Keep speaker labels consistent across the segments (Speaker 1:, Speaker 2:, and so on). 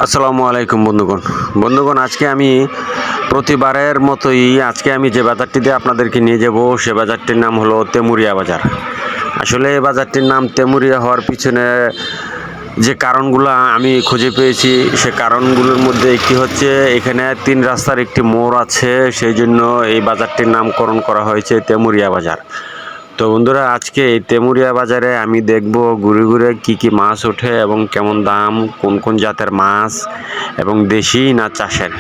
Speaker 1: আসসালামু আলাইকুম বন্ধুগণ আজকে আমি প্রতিবারের মতোই আজকে আমি যে বাজারটিতে আপনাদেরকে নিয়ে যাব সে বাজারটির নাম হলো তেমুরিয়া বাজার। আসলে এই বাজারটির নাম তেমুরিয়া হওয়ার পিছনে যে কারণগুলো আমি খুঁজে পেয়েছি সে কারণগুলোর মধ্যে একটি হচ্ছে এখানে 3 রাস্তার একটি মোড় আছে, সেই জন্য এই বাজারটির নামকরণ করা হয়েছে তেমুরিয়া বাজার। তো বন্ধুরা আজকে এই তেমুরিয়া বাজারে আমি দেখব ঘুরে ঘুরে কি মাছ ওঠে এবং কেমন দাম, কোন কোন জাতের মাছ এবং দেশি না চাষের।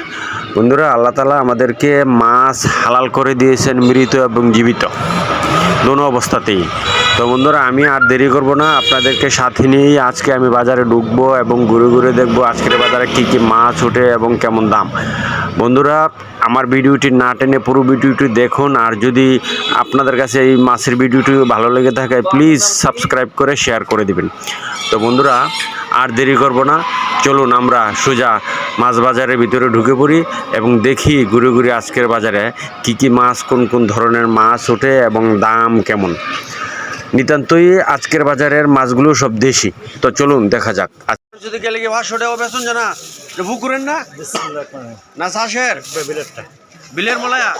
Speaker 1: বন্ধুরা আল্লাহ তাআলা আমাদেরকে মাছ হালাল করে দিয়েছেন মৃত এবং জীবিত দোনো অবস্থাতেই। তো বন্ধুরা আমি আর দেরি করব না, আপনাদেরকে সাথে নিয়েই আজকে আমি বাজারে ঢুকবো এবং ঘুরে ঘুরে দেখবো আজকের বাজারে কি মাছ ওঠে এবং কেমন দাম। বন্ধুরা আমার ভিডিওটি না টেনে পুরো ভিডিওটি দেখুন, আর যদি আপনাদের কাছে এই মাছের ভিডিওটি ভালো লেগে থাকে প্লিজ সাবস্ক্রাইব করে শেয়ার করে দিবেন। তো বন্ধুরা আর দেরি করব না, চলুন আমরা সোজা মাছ বাজারের ভিতরে ঢুকে পড়ি এবং দেখি ঘুরে ঘুরে আজকের বাজারে কি মাছ, কোন কোন ধরনের মাছ ওঠে এবং দাম কেমন। নিতান্তই আজকের বাজারের মাছগুলো সব দেশি। তো চলুন দেখা যাক। যদি গেলে কি 500 টাকা বেতন জানা পুকুরের না চাষের বিলের মলায়া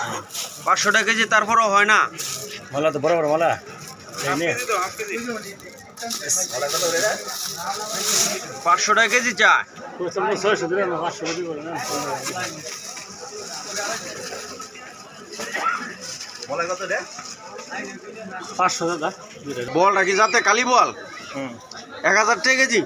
Speaker 1: 500 টাকা কেজি, তারপরও হয় না মলা, তো বড় বড় মলা 500 টাকা কেজি চায়। বলটা কি যাতে কালি বল 1000 টাকা কেজি।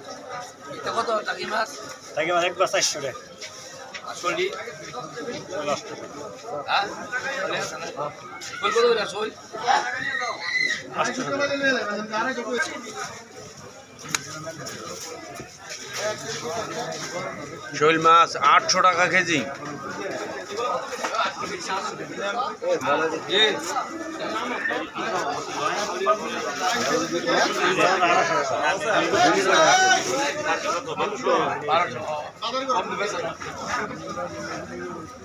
Speaker 1: শৈল মাছ 800 টাকা কেজি।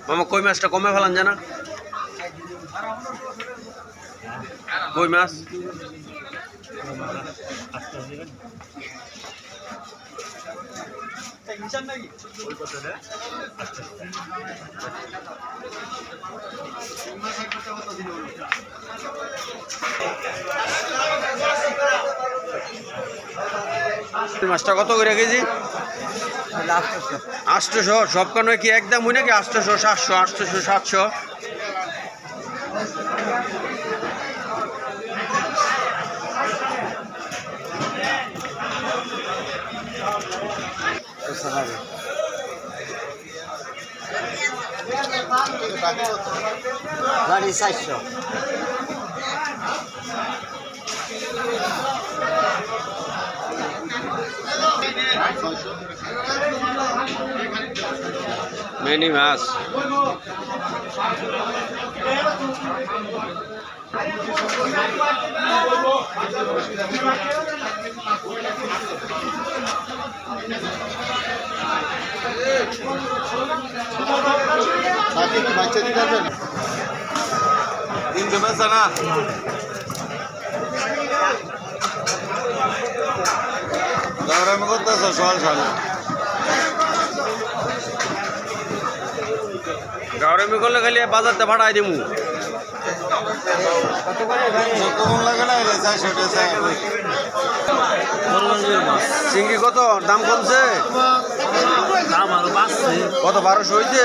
Speaker 1: মামা কই মাছটা কমে ফেলান জানা, কই মাছ মাছটা কত করে কেজি? 800। সব কেন কি একদম হই নাকি 800, 700, 800, 700?
Speaker 2: গাড়ি 400।
Speaker 1: মেনি মাছ
Speaker 2: বাচ্চা দিতে পারবেন
Speaker 1: 300 পেসা না। আমি করতেছ সকাল সকাল গাওরামি করলে খালি বাজারতে ভাড়াই দিমু। চিংড়ি কত দাম কমছে? কত 1200 হয়েছে?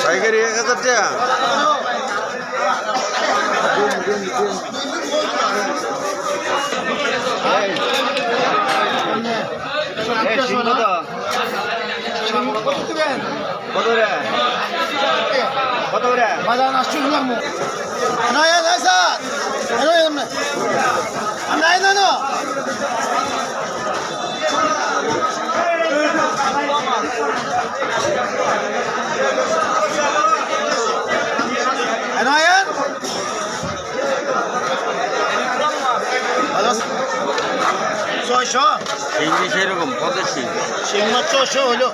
Speaker 1: পাইকারি 1000 টাকা। কত করে বাজার আসছে শুনলাম না স্যার নাই না না চিংড়ি সেরকম কত শিং মাছ 600 হলো।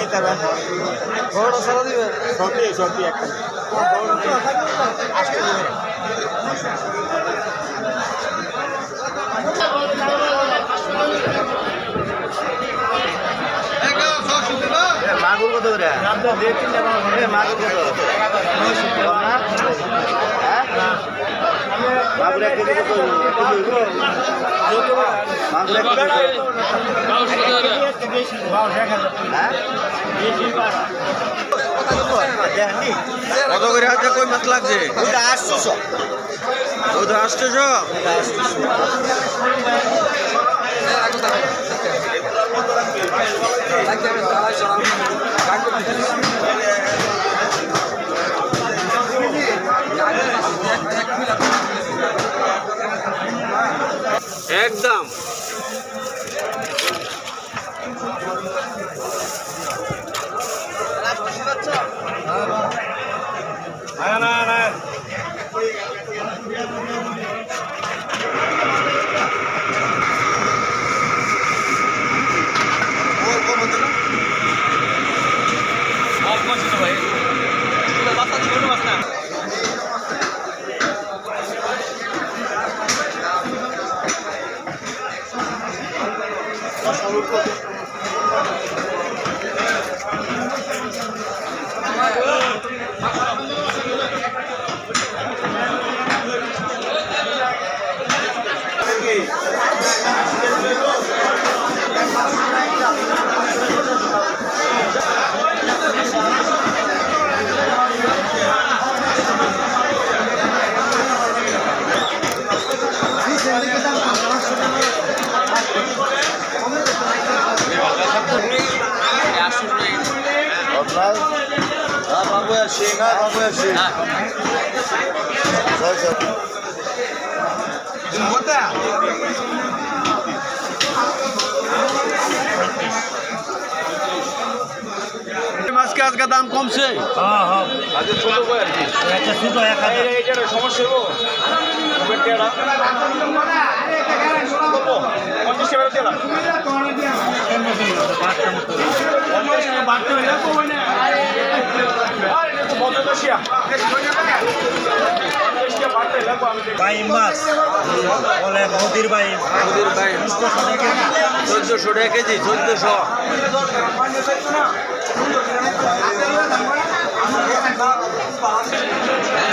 Speaker 2: নিতে পারবেন বড় সারা দিবে সবটি একটা আসতে দিবে মাগুর কত করে মাগুর কত মাগুর 1 কেজি কত মাগুর 1 কেজি কত করে হাতে কই মাছ লাগছে ওটা 800 ওটা 800 একদম বাবু আসি না বাবু আসি মাছকে আজকে দাম কমছে আজকে ছোট কই আর কি একটা ছোট 1000 এইটার সমস্যা হলো বেটেরা কত 50 টাকা দিলাম বাড়তে হইলো তো হয় না আরে এটা তো বড় দশিয়া ভাই মাছ বলে নদীর ভাই 1400 টাকা কেজি 1400
Speaker 3: Thank you.